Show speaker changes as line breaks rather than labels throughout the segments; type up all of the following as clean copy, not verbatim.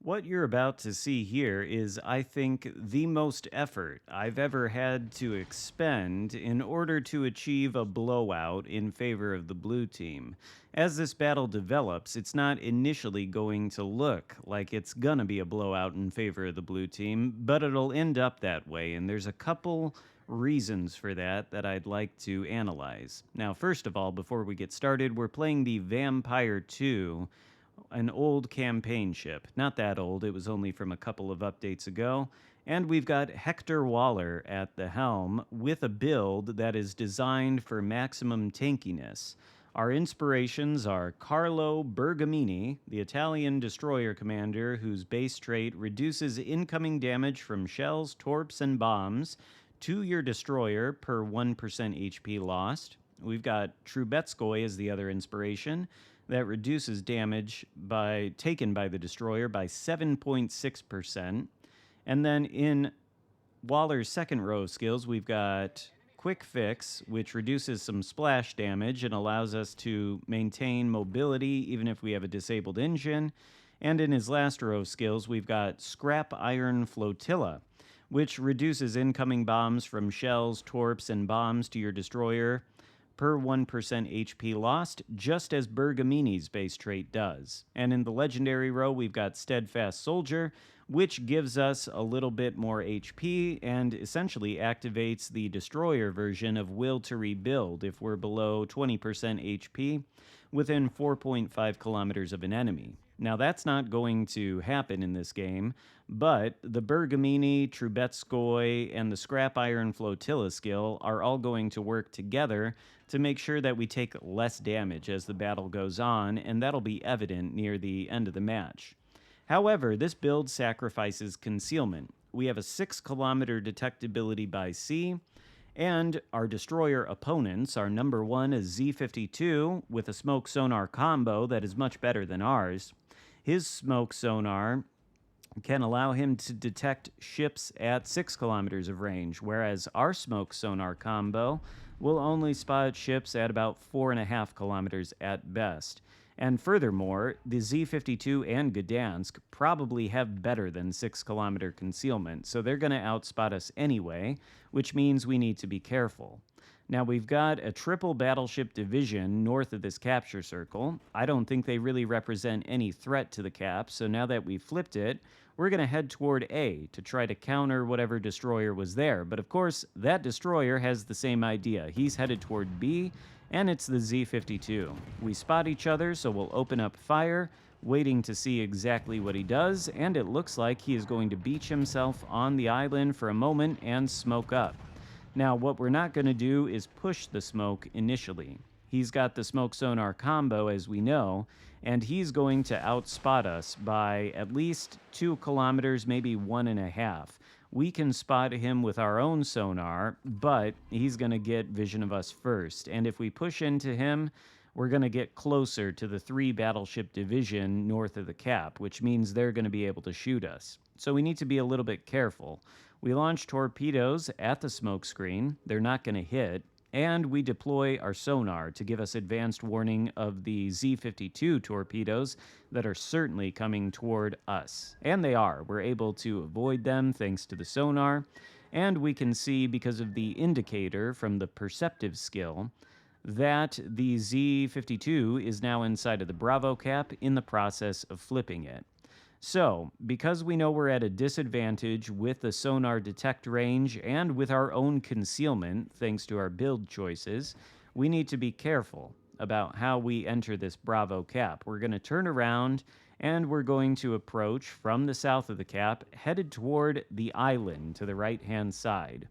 What you're about to see here is, I think, the most effort I've ever had to expend in order to achieve a blowout in favor of the blue team. As this battle develops, it's not initially going to look like it's gonna be a blowout in favor of the blue team, but it'll end up that way, and there's a couple reasons for that I'd like to analyze. Now, first of all, before we get started, we're playing the Vampire 2, an old campaign ship. Not that old, it was only from a couple of updates ago. And we've got Hector Waller at the helm with a build that is designed for maximum tankiness. Our inspirations are Carlo Bergamini, the Italian destroyer commander whose base trait reduces incoming damage from shells, torps, and bombs to your destroyer per 1% HP lost. We've got Trubetskoy as the other inspiration that reduces damage taken by the destroyer by 7.6%. And then in Waller's second row of skills, we've got Quick Fix, which reduces some splash damage and allows us to maintain mobility even if we have a disabled engine. And in his last row of skills, we've got Scrap Iron Flotilla, which reduces incoming bombs from shells, torps, and bombs to your destroyer per 1% HP lost, just as Bergamini's base trait does. And in the legendary row, we've got Steadfast Soldier, which gives us a little bit more HP and essentially activates the destroyer version of Will to Rebuild if we're below 20% HP within 4.5 kilometers of an enemy. Now, that's not going to happen in this game, but the Bergamini, Trubetskoy, and the Scrap Iron Flotilla skill are all going to work together to make sure that we take less damage as the battle goes on, and that'll be evident near the end of the match. However, this build sacrifices concealment. We have a 6-kilometer detectability by sea, and our destroyer opponents, our number one is Z52 with a smoke sonar combo that is much better than ours. His smoke sonar can allow him to detect ships at 6 kilometers of range, whereas our smoke sonar combo will only spot ships at about 4.5 kilometers at best. And furthermore, the Z52 and Gdansk probably have better than 6-kilometer concealment, so they're going to outspot us anyway, which means we need to be careful. Now, we've got a triple battleship division north of this capture circle. I don't think they really represent any threat to the cap, so now that we've flipped it, we're going to head toward A to try to counter whatever destroyer was there. But of course, that destroyer has the same idea. He's headed toward B, and it's the Z52. We spot each other, so we'll open up fire, waiting to see exactly what he does, and it looks like he is going to beach himself on the island for a moment and smoke up. Now, what we're not going to do is push the smoke initially. He's got the smoke sonar combo, as we know, and he's going to outspot us by at least 2 kilometers, maybe 1.5. We can spot him with our own sonar, but he's going to get vision of us first. And if we push into him, we're going to get closer to the 3 battleship division north of the cap, which means they're going to be able to shoot us. So we need to be a little bit careful. We launch torpedoes at the smoke screen. They're not going to hit. And we deploy our sonar to give us advanced warning of the Z52 torpedoes that are certainly coming toward us. And they are. We're able to avoid them thanks to the sonar. And we can see, because of the indicator from the perceptive skill, that the Z52 is now inside of the Bravo cap in the process of flipping it. So, because we know we're at a disadvantage with the sonar detect range and with our own concealment, thanks to our build choices, we need to be careful about how we enter this Bravo cap. We're going to turn around and we're going to approach from the south of the cap, headed toward the island to the right-hand side.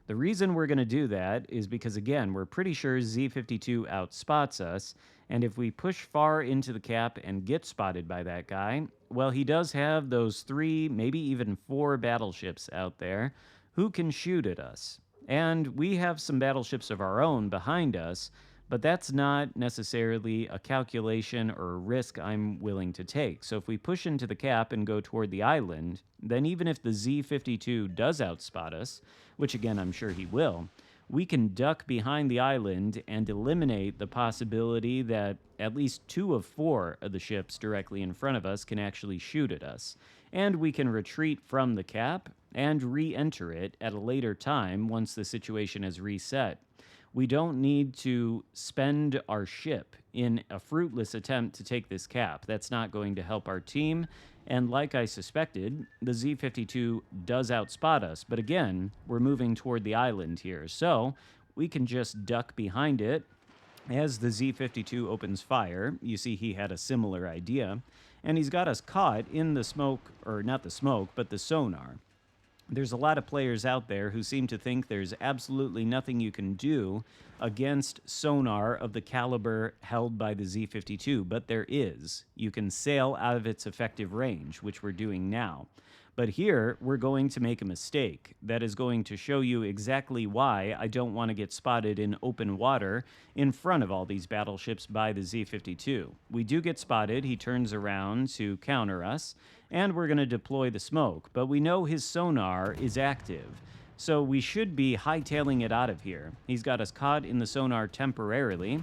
The reason we're going to do that is because, again, we're pretty sure Z52 outspots us, and if we push far into the cap and get spotted by that guy, well, he does have those 3, maybe even 4 battleships out there who can shoot at us. And we have some battleships of our own behind us, but that's not necessarily a calculation or a risk I'm willing to take. So if we push into the cap and go toward the island, then even if the Z52 does outspot us, which again I'm sure he will, we can duck behind the island and eliminate the possibility that at least 2 of 4 of the ships directly in front of us can actually shoot at us. And we can retreat from the cap and re-enter it at a later time once the situation has reset. We don't need to spend our ship in a fruitless attempt to take this cap. That's not going to help our team. And like I suspected, the Z-52 does outspot us. But again, we're moving toward the island here. So we can just duck behind it as the Z-52 opens fire. You see he had a similar idea. And he's got us caught in the smoke, or not the smoke, but the sonar. There's a lot of players out there who seem to think there's absolutely nothing you can do against sonar of the caliber held by the Z-52, but there is. You can sail out of its effective range, which we're doing now. But here, we're going to make a mistake that is going to show you exactly why I don't want to get spotted in open water in front of all these battleships by the Z-52. We do get spotted. He turns around to counter us, and we're going to deploy the smoke. But we know his sonar is active, so we should be hightailing it out of here. He's got us caught in the sonar temporarily.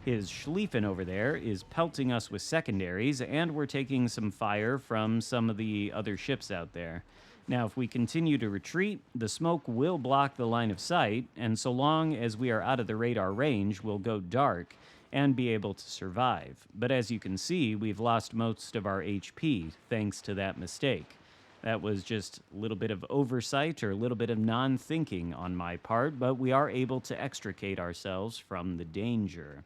His Schlieffen over there is pelting us with secondaries, and we're taking some fire from some of the other ships out there. Now, if we continue to retreat, the smoke will block the line of sight, and so long as we are out of the radar range, we'll go dark and be able to survive. But as you can see, we've lost most of our HP thanks to that mistake. That was just a little bit of oversight or a little bit of non-thinking on my part, but we are able to extricate ourselves from the danger.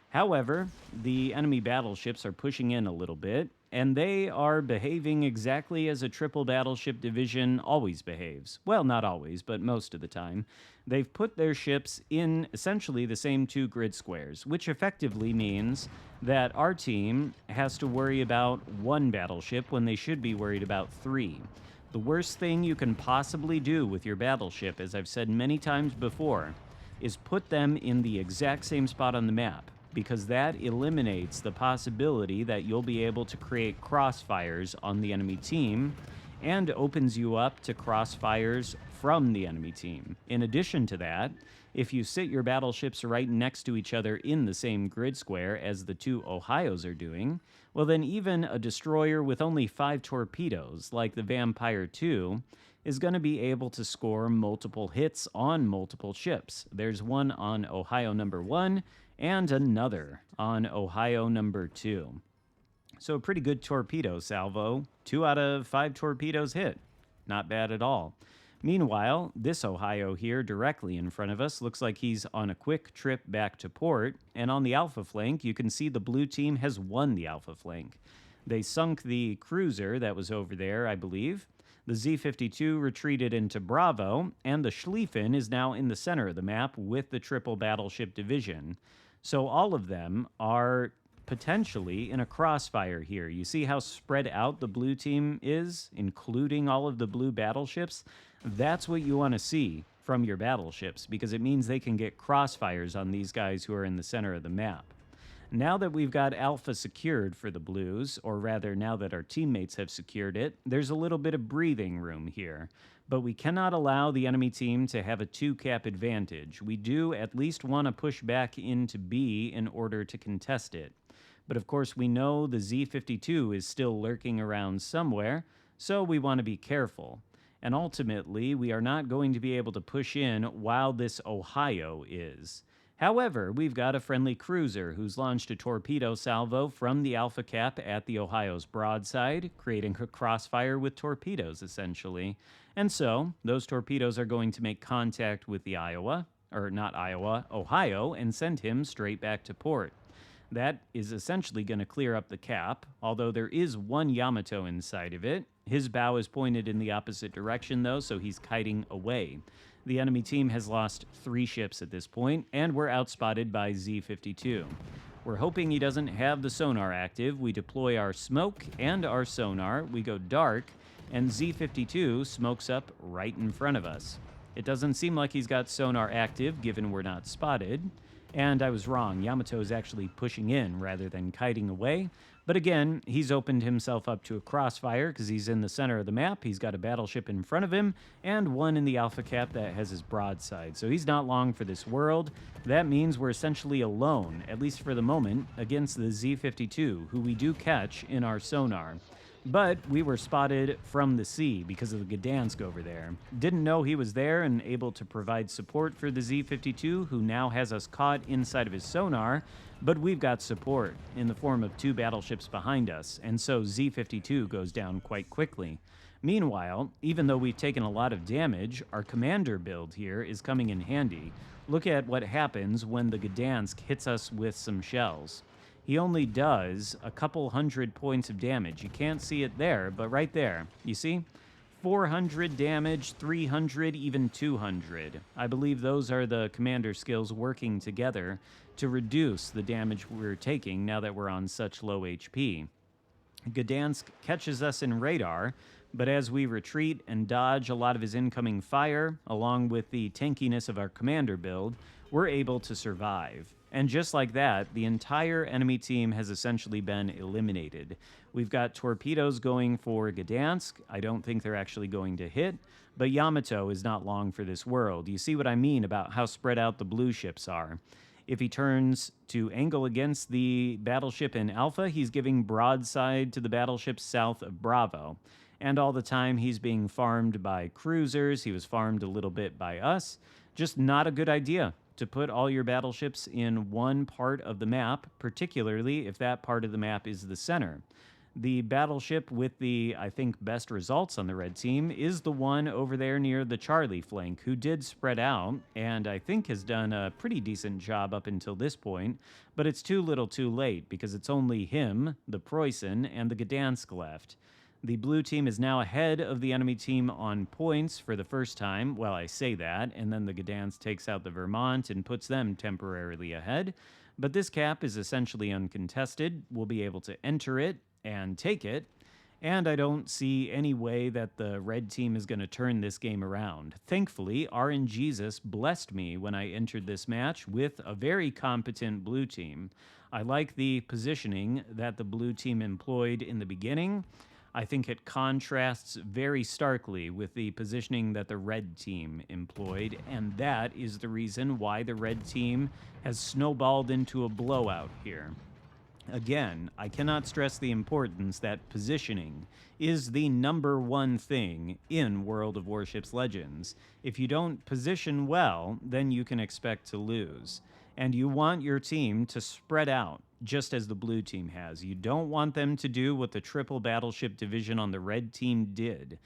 However, the enemy battleships are pushing in a little bit, and they are behaving exactly as a triple battleship division always behaves. Well, not always, but most of the time. They've put their ships in essentially the same 2 grid squares, which effectively means that our team has to worry about 1 battleship when they should be worried about 3. The worst thing you can possibly do with your battleship, as I've said many times before, is put them in the exact same spot on the map, because that eliminates the possibility that you'll be able to create crossfires on the enemy team and opens you up to crossfires from the enemy team. In addition to that, if you sit your battleships right next to each other in the same grid square as the 2 Ohios are doing, well then even a destroyer with only 5 torpedoes, like the Vampire 2, is going to be able to score multiple hits on multiple ships. There's one on Ohio number 1, and another on Ohio number 2. So a pretty good torpedo salvo. 2 out of 5 torpedoes hit. Not bad at all. Meanwhile, this Ohio here directly in front of us looks like he's on a quick trip back to port, and on the alpha flank you can see the blue team has won the alpha flank. They sunk the cruiser that was over there, I believe. The Z-52 retreated into Bravo, and the Schlieffen is now in the center of the map with the triple battleship division. So all of them are potentially in a crossfire here. You see how spread out the blue team is, including all of the blue battleships? That's what you want to see from your battleships, because it means they can get crossfires on these guys who are in the center of the map. Now that we've got Alpha secured for the Blues, or rather now that our teammates have secured it, there's a little bit of breathing room here. But we cannot allow the enemy team to have a 2-cap advantage. We do at least want to push back into B in order to contest it. But of course we know the Z-52 is still lurking around somewhere, so we want to be careful. And ultimately, we are not going to be able to push in while this Ohio is. However, we've got a friendly cruiser who's launched a torpedo salvo from the Alpha Cap at the Ohio's broadside, creating a crossfire with torpedoes, essentially. And so, those torpedoes are going to make contact with the Ohio, and send him straight back to port. That is essentially going to clear up the cap, although there is one Yamato inside of it. His bow is pointed in the opposite direction, though, so he's kiting away. The enemy team has lost 3 ships at this point, and we're outspotted by Z-52. We're hoping he doesn't have the sonar active. We deploy our smoke and our sonar. We go dark, and Z-52 smokes up right in front of us. It doesn't seem like he's got sonar active, given we're not spotted. And I was wrong. Yamato is actually pushing in rather than kiting away. But again, he's opened himself up to a crossfire because he's in the center of the map. He's got a battleship in front of him and one in the Alpha Cap that has his broadside. So he's not long for this world. That means we're essentially alone, at least for the moment, against the Z-52, who we do catch in our sonar. But we were spotted from the sea because of the Gdansk over there. Didn't know he was there and able to provide support for the Z-52, who now has us caught inside of his sonar, but we've got support in the form of 2 battleships behind us, and so Z-52 goes down quite quickly. Meanwhile, even though we've taken a lot of damage, our commander build here is coming in handy. Look at what happens when the Gdansk hits us with some shells. He only does a couple hundred points of damage. You can't see it there, but right there, you see? 400 damage, 300, even 200. I believe those are the commander skills working together to reduce the damage we're taking now that we're on such low HP. Gdansk catches us in radar, but as we retreat and dodge a lot of his incoming fire, along with the tankiness of our commander build, we're able to survive. And just like that, the entire enemy team has essentially been eliminated. We've got torpedoes going for Gdansk. I don't think they're actually going to hit, but Yamato is not long for this world. You see what I mean about how spread out the blue ships are. If he turns to angle against the battleship in Alpha, he's giving broadside to the battleships south of Bravo. And all the time he's being farmed by cruisers. He was farmed a little bit by us. Just not a good idea to put all your battleships in one part of the map, particularly if that part of the map is the center. The battleship with the, I think, best results on the red team is the one over there near the Charlie flank, who did spread out and I think has done a pretty decent job up until this point, but it's too little too late because it's only him, the Preußen, and the Gdansk left. The blue team is now ahead of the enemy team on points for the first time. Well, I say that, and then the Gdansk takes out the Vermont and puts them temporarily ahead. But this cap is essentially uncontested. We'll be able to enter it and take it. And I don't see any way that the red team is going to turn this game around. Thankfully, RNGesus blessed me when I entered this match with a very competent blue team. I like the positioning that the blue team employed in the beginning. I think it contrasts very starkly with the positioning that the red team employed, and that is the reason why the red team has snowballed into a blowout here. Again, I cannot stress the importance that positioning is the #1 thing in World of Warships Legends. If you don't position well, then you can expect to lose. And you want your team to spread out, just as the blue team has. You don't want them to do what the triple battleship division on the red team did.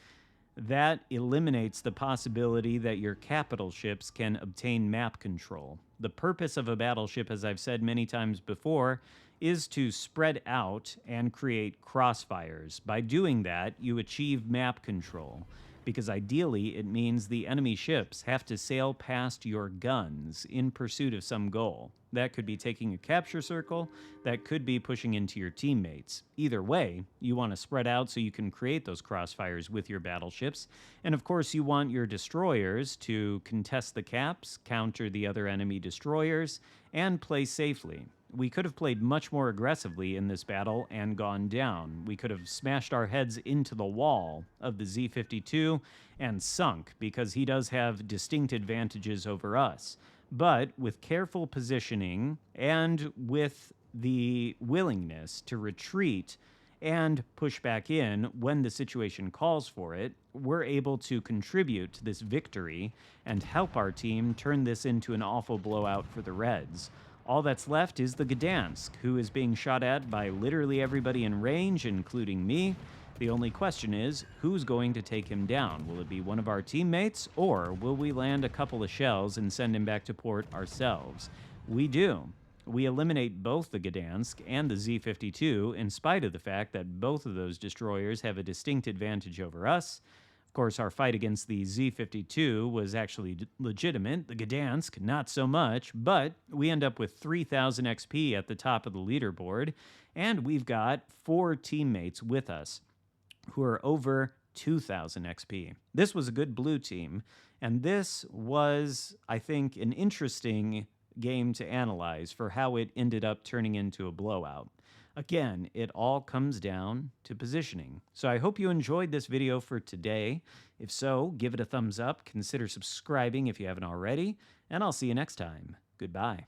That eliminates the possibility that your capital ships can obtain map control. The purpose of a battleship, as I've said many times before, is to spread out and create crossfires. By doing that, you achieve map control, because ideally it means the enemy ships have to sail past your guns in pursuit of some goal. That could be taking a capture circle, that could be pushing into your teammates. Either way, you want to spread out so you can create those crossfires with your battleships. And of course, you want your destroyers to contest the caps, counter the other enemy destroyers, and play safely. We could have played much more aggressively in this battle and gone down. We could have smashed our heads into the wall of the Z-52 and sunk, because he does have distinct advantages over us. But with careful positioning and with the willingness to retreat and push back in when the situation calls for it, we're able to contribute to this victory and help our team turn this into an awful blowout for the Reds. All that's left is the Gdansk, who is being shot at by literally everybody in range, including me. The only question is, who's going to take him down? Will it be one of our teammates, or will we land a couple of shells and send him back to port ourselves? We do. We eliminate both the Gdansk and the Z-52, in spite of the fact that both of those destroyers have a distinct advantage over us. Of course, our fight against the Z-52 was actually legitimate. The Gdansk, not so much, but we end up with 3,000 XP at the top of the leaderboard, and we've got 4 teammates with us who are over 2,000 XP. This was a good blue team, and this was, I think, an interesting game to analyze for how it ended up turning into a blowout. Again, it all comes down to positioning. So I hope you enjoyed this video for today. If so, give it a thumbs up, consider subscribing if you haven't already, and I'll see you next time. Goodbye.